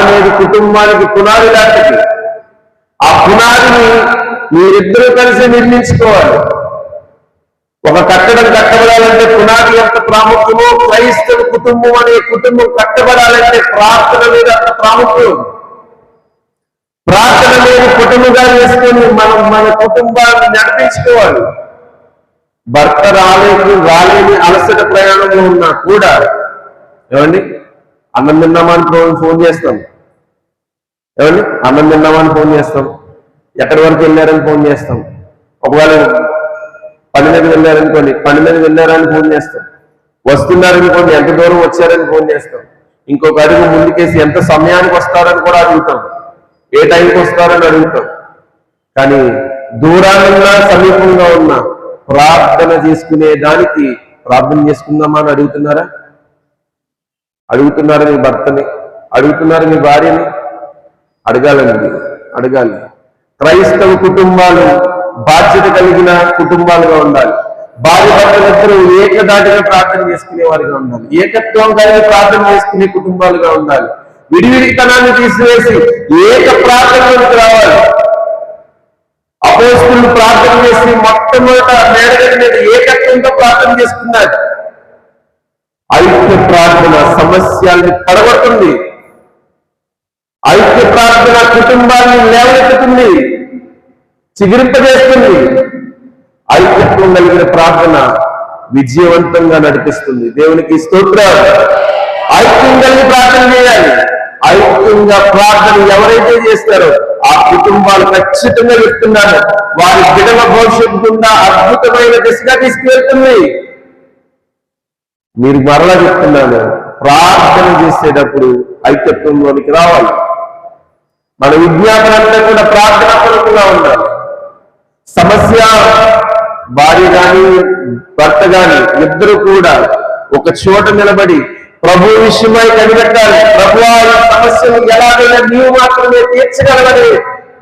అనేది కుటుంబానికి పునాది లాంటిది. ఆ పునాదిని మీరిద్దరూ కలిసి నిర్మించుకోవాలి. ఒక కట్టడం కట్టబడాలంటే పునాది ఎంత ప్రాముఖ్యమో, క్రైస్తవ కుటుంబం అనే కుటుంబం కట్టబడాలంటే ప్రార్థన మీద అంత ప్రాముఖ్యం. ప్రార్థన మీద కుటుంబంగా వేసుకొని మనం మన కుటుంబాన్ని నడిపించుకోవాలి. భర్త రాలేని అలసట ప్రయాణంలో ఉన్నా కూడా ఏమండి అన్నం తిన్నామని ఫోన్ చేస్తాం. ఏమండి అన్నం తిన్నామని ఫోన్ చేస్తాం. ఎక్కడి వరకు వెళ్ళారని ఫోన్ చేస్తాం. ఒకవేళ పని మీద వెళ్ళారనుకోండి, పని మీద వెళ్ళారని ఫోన్ చేస్తాం. వస్తున్నారనుకోండి, ఎంత దూరం వచ్చారని ఫోన్ చేస్తాం. ఇంకొక అడుగు ముందుకేసి ఎంత సమయానికి వస్తారని కూడా అడుగుతాం. ఏ టైంకి వస్తారని అడుగుతాం. కానీ దూరాలున్నా సమీపంగా ఉన్నా ప్రార్థన చేసుకునే దానికి ప్రార్థన చేసుకుందామా అని అడుగుతున్నారా? అడుగుతున్నారా మీ భర్తని? అడుగుతున్నారా మీ భార్యని? అడగాలండి, అడగాలి. క్రైస్తవ కుటుంబాలు బాధ్యత కలిగిన కుటుంబాలుగా ఉండాలి. భార్య భర్తలిద్దరూ ఏకదాటిగా ప్రార్థన చేసుకునే వారిగా ఉండాలి. ఏకత్వం కలిగి ప్రార్థన చేసుకునే కుటుంబాలుగా ఉండాలి. విడివిడితనాన్ని తీసివేసి ఏక ప్రార్థనలోకి రావాలి. అపోస్తలులు ప్రార్థన చేసి మొట్టమొదట మేడగది మీద ఏకత్వంగా ప్రార్థన చేసుకున్నారు. ఐక్య ప్రార్థన సమస్యల్ని పడగొడుతుంది. ఐక్య ప్రార్థన కుటుంబాన్ని లేవనెత్తుతుంది, చిగురింపజేస్తుంది. ఐక్యత్వం కలిగిన ప్రార్థన విజయవంతంగా నడిపిస్తుంది. దేవునికి స్తోత్రం. ఐక్యం కలిగి ప్రార్థన చేయాలి. ఐక్యంగా ప్రార్థన ఎవరైతే చేస్తారో ఆ కుటుంబాలు ఖచ్చితంగా చెప్తున్నారు, వారి బిడ్డల భవిష్యత్తు గుండా అద్భుతమైన దిశగా తీసుకువెళ్తుంది. మీరు మరలా చెప్తున్నాను, ప్రార్థన చేసేటప్పుడు ఐక్యత్వంలోనికి రావాలి. మన విజ్ఞాపనంతా కూడా ప్రార్థనాపూర్వకంగా ఉండాలి. సమస్య భార్య గాని భర్త గాని ఇద్దరు కూడా ఒక చోట నిలబడి ప్రభు విషయమై కనిపెట్టాలి. ప్రభు సమస్యను ఎలాగైనా నీవు మాత్రమే తీర్చగలవని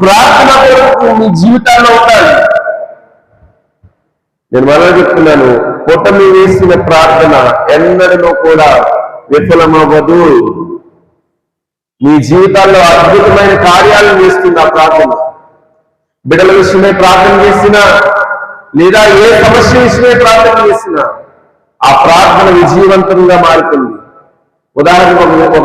ప్రార్థన కొరకు మీ జీవితాల్లో ఉండాలి. నేను మరలా చెప్తున్నాను, పొట్టమి వేసిన ప్రార్థన ఎన్నడూ కూడా విఫలమవ్వదు. మీ జీవితాల్లో అద్భుతమైన కార్యాలను చేస్తుంది ఆ ప్రార్థన. బిడ్డల విషయమై ప్రార్థన చేసినా లేదా ఏ సమస్య విషయమై ప్రార్థన చేసినా ఆ ప్రార్థన విజయవంతంగా మారుతుంది. ఉదాహరణకు ఒక